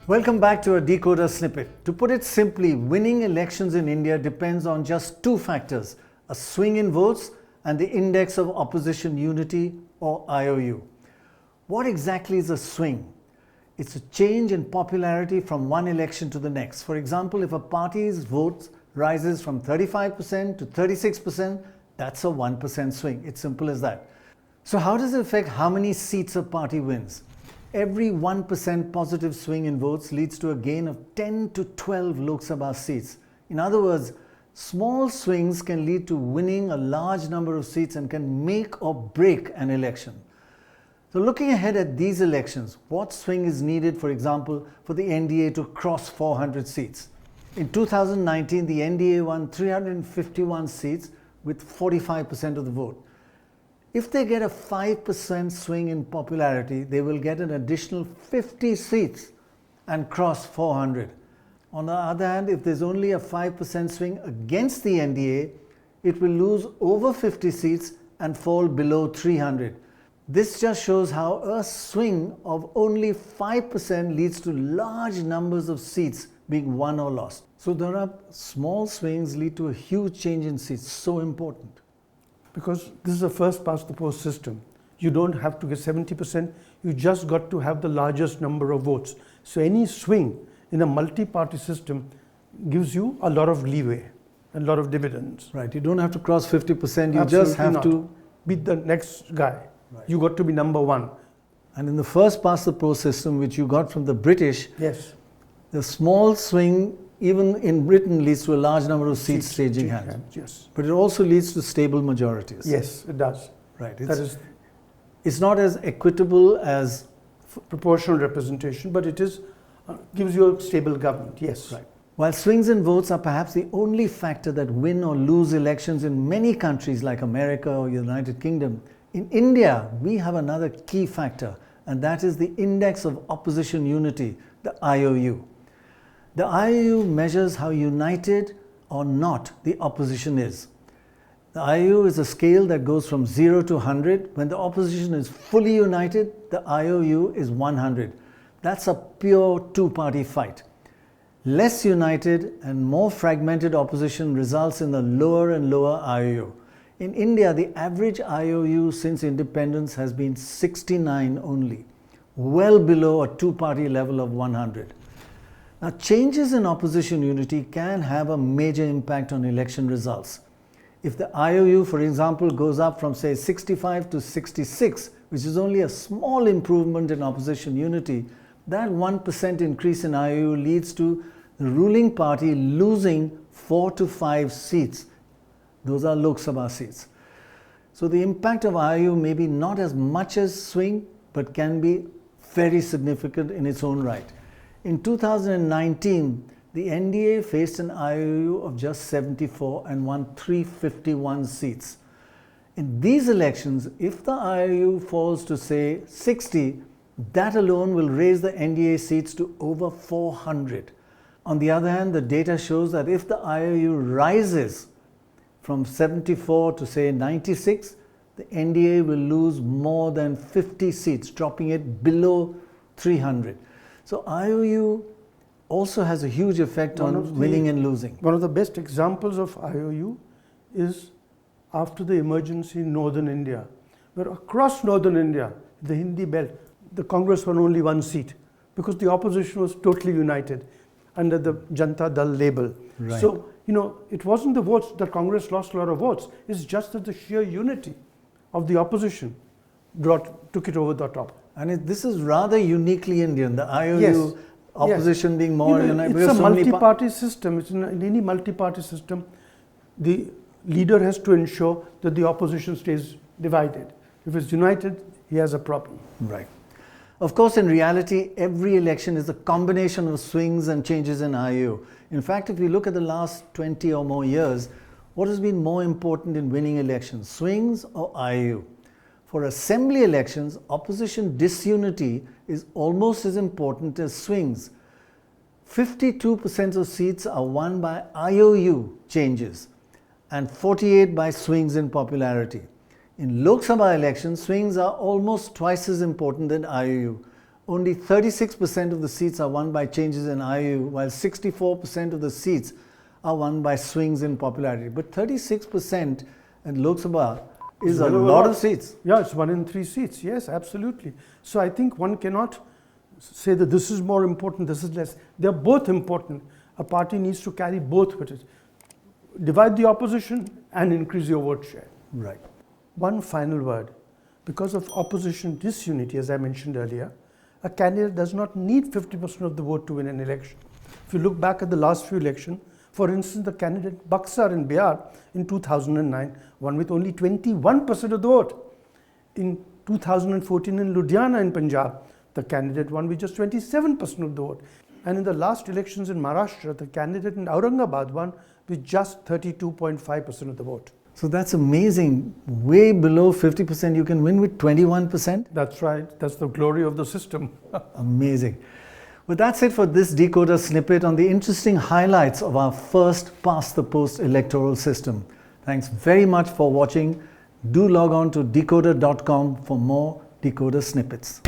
Welcome back to a deKoder snippet. To put it simply, winning elections in India depends on just two factors, a swing in votes and the index of opposition unity or IOU. What exactly is a swing? It's a change in popularity from one election to the next. For example, if a party's votes rises from 35% to 36%, that's a 1% swing. It's simple as that. So how does it affect how many seats a party wins? Every 1% positive swing in votes leads to a gain of 10 to 12 Lok Sabha seats. In other words, small swings can lead to winning a large number of seats and can make or break an election. So looking ahead at these elections, what swing is needed, for example, for the NDA to cross 400 seats? In 2019, the NDA won 351 seats with 45% of the vote. If they get a 5% swing in popularity, they will get an additional 50 seats and cross 400. On the other hand, if there's only a 5% swing against the NDA, it will lose over 50 seats and fall below 300. This just shows how a swing of only 5% leads to large numbers of seats being won or lost. So Dorab, small swings lead to a huge change in seats, so important. Because this is a first past the post system. You don't have to get 70%, you just got to have the largest number of votes. So any swing in a multi-party system gives you a lot of leeway, a lot of dividends. Right, you don't have to cross 50%, you Absolutely just have not. to beat the next guy. Right. You got to be number one. And in the first past the post system, which you got from the British, Yes. the small swing, even in Britain, leads to a large number of seats changing hands. Yes. But it also leads to stable majorities. Yes, it does. Right. It's not as equitable as proportional representation, but it is gives you a stable government. Yes. Right. While swings in votes are perhaps the only factor that win or lose elections in many countries like America or United Kingdom, in India, we have another key factor, and that is the Index of Opposition Unity, the IOU. The IOU measures how united or not the opposition is. The IOU is a scale that goes from 0 to 100. When the opposition is fully united, the IOU is 100. That's a pure two-party fight. Less united and more fragmented opposition results in a lower and lower IOU. In India, the average IOU since independence has been 69 only, well below a two-party level of 100. Now, changes in opposition unity can have a major impact on election results. If the IOU, for example, goes up from say 65 to 66, which is only a small improvement in opposition unity, that 1% increase in IOU leads to the ruling party losing 4 to 5 seats. Those are Lok Sabha seats. So the impact of IOU may be not as much as swing, but can be very significant in its own right. In 2019, the NDA faced an IOU of just 74 and won 351 seats. In these elections, if the IOU falls to say 60, that alone will raise the NDA seats to over 400. On the other hand, the data shows that if the IOU rises from 74 to say 96, the NDA will lose more than 50 seats, dropping it below 300. So IOU also has a huge effect on winning and losing. One of the best examples of IOU is after the emergency in northern India, where across northern India, the Hindi belt, the Congress won only one seat because the opposition was totally united under the Janata Dal label. Right. So, it wasn't the votes that Congress lost a lot of votes. It's just that the sheer unity of the opposition took it over the top. And this is rather uniquely Indian, the IOU, yes. opposition being more united. It's a multi-party system. It's in any multi-party system, the leader has to ensure that the opposition stays divided. If it's united, he has a problem. Right. Of course, in reality, every election is a combination of swings and changes in IOU. In fact, if we look at the last 20 or more years, what has been more important in winning elections, swings or IOU? For assembly elections, opposition disunity is almost as important as swings. 52% of seats are won by IOU changes and 48% by swings in popularity. In Lok Sabha elections, swings are almost twice as important than IOU. only 36% of the seats are won by changes in IOU, while 64% of the seats are won by swings in popularity. But 36% in Lok Sabha is a lot of seats. Yeah, it's 1 in 3 seats. Yes, absolutely. So I think one cannot say that this is more important, this is less. They're both important. A party needs to carry both with it. Divide the opposition and increase your vote share. Right. One final word. Because of opposition disunity, as I mentioned earlier, a candidate does not need 50% of the vote to win an election. If you look back at the last few elections, for instance, the candidate Buxar in Bihar in 2009 won with only 21% of the vote. In 2014 in Ludhiana in Punjab, the candidate won with just 27% of the vote. And in the last elections in Maharashtra, the candidate in Aurangabad won with just 32.5% of the vote. So that's amazing. Way below 50%, you can win with 21%. That's right. That's the glory of the system. Amazing. Well, that's it for this deKoder snippet on the interesting highlights of our first past the post electoral system. Thanks very much for watching. Do log on to deKoder.com for more deKoder snippets.